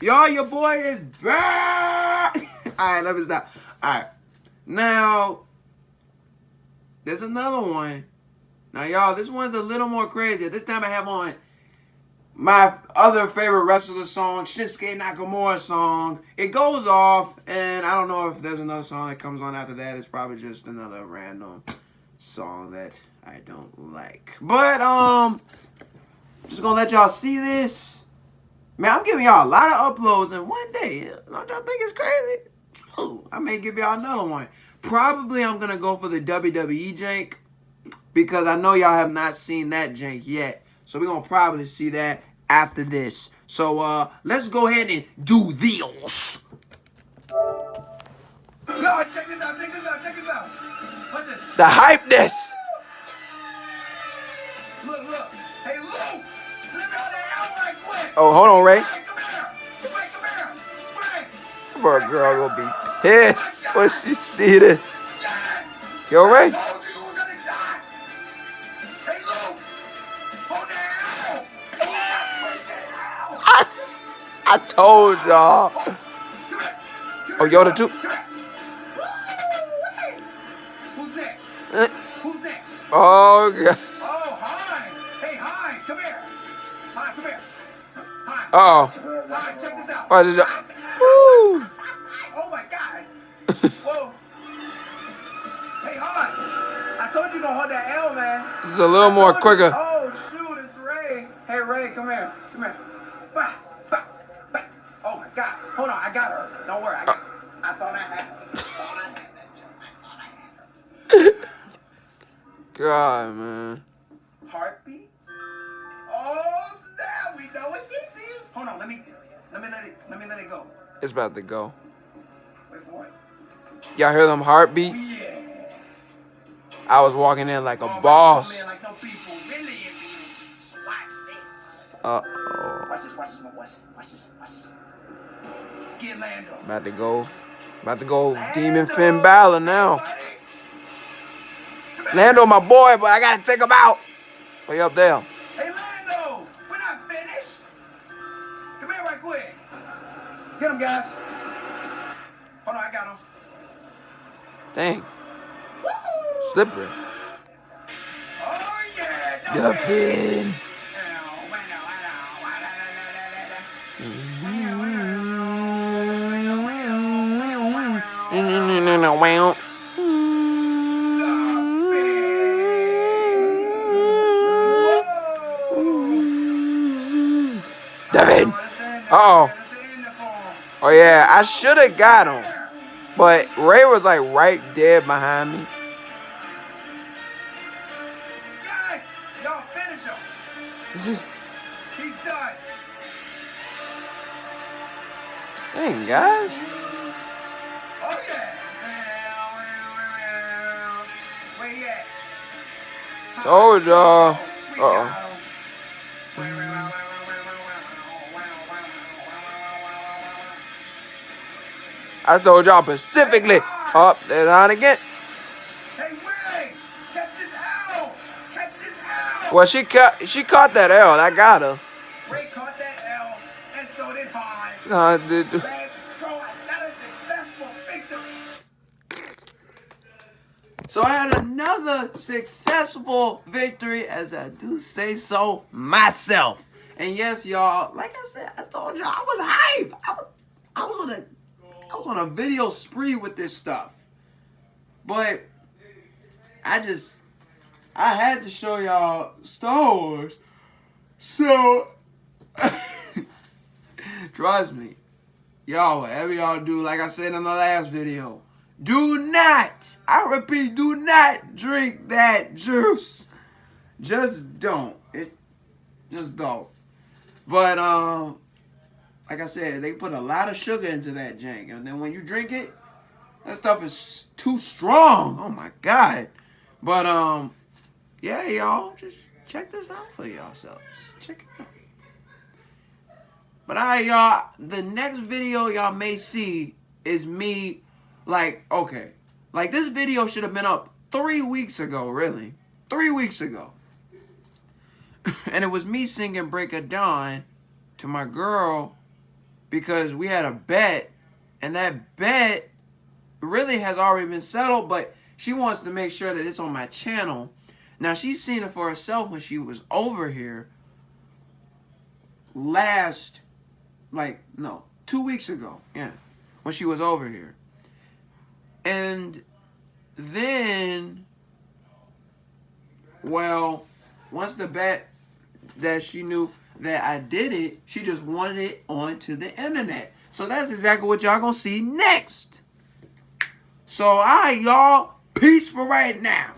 Y'all, your boy is back. Alright, let me stop. Alright. Now, there's another one. Now, y'all, this one's a little more crazy. This time I have on my other favorite wrestler song, Shinsuke Nakamura song. It goes off, and I don't know if there's another song that comes on after that. It's probably just another random song that I don't like. But, just gonna let y'all see this. Man, I'm giving y'all a lot of uploads in one day. Don't y'all think it's crazy? Ooh, I may give y'all another one. Probably I'm gonna go for the WWE jank, because I know y'all have not seen that jank yet. So we're going to probably see that after this. So let's go ahead and do this. No, check this out, check this out, check this out. What's this? The hypeness. Look, look. Hey, Luke. Let me on that out right quick. Oh, hold on, Ray. Come here. Ray. Poor girl gonna be pissed when she see this. Yo, Ray. I told y'all. Oh, Yoda too. Who's next? Who's next? Oh, God. Oh, hi. Hey, hi. Come here. Hi, come here. Hi. Uh-oh. Hi, check this out. What is that? Oh, my God. Whoa. Hey, hi. I told you to hold that L, man. It's a little more quicker. Oh, shoot, it's Ray. Hey, Ray, come here. Come here. Bah, bah, bah. Oh, my God. Hold on, I got her. Don't worry, I got her. I thought I had her. God, man. Heartbeat? Oh, snap. We know what this is. Hold on, let me let it go. It's about to go. Wait for it. Y'all hear them heartbeats? Yeah. I was walking in like a Oh, boss. man, like no people really in meetings. Watch this. Uh-oh. Watch this. Watch this. Get Lando. About to go Demon Finn Balor now. Lando, my boy, but I gotta take him out. Way up there. Hey, Lando, we're not finished. Come here right quick. Get him, guys. Hold on, I got him. Dang. Woo! Slippery. Oh, yeah. The Finn. David. Uh-oh. Oh, yeah. I should have got him. But Ray was like right there behind me. Yes! Y'all finish him. He's done. Dang, guys. Oh, yeah. Where you at? Told y'all. Uh-oh. I told y'all specifically. Up there's on again. Hey, Ray! Catch this L! Catch this L! Well, she caught that L. I got her. Ray caught that L, and so did Han. Dude. Let's go. Another successful victory. So I had another successful victory, as I do say so myself. And yes, y'all, like I said, I told y'all I was hyped. I was on a video spree with this stuff. But I had to show y'all Star Wars. So trust me, y'all, whatever y'all do, like I said in the last video, do not, I repeat, do not drink that juice. Just don't. Just don't. But like I said, they put a lot of sugar into that jank, and then when you drink it, that stuff is too strong. Oh my God. But yeah, y'all, just check this out for yourselves. Check it out. But alright, y'all, the next video y'all may see is me, like, okay. Like, this video should have been up 3 weeks ago, really. 3 weeks ago. And it was me singing Break of Dawn to my girl because we had a bet, and that bet really has already been settled, but she wants to make sure that it's on my channel. Now, she's seen it for herself when she was over here 2 weeks ago. Yeah, when she was over here. And then, well, once the bet that she knew that I did it, she just wanted it onto the internet. So that's exactly what y'all gonna see next. So, all right, y'all. Peace for right now.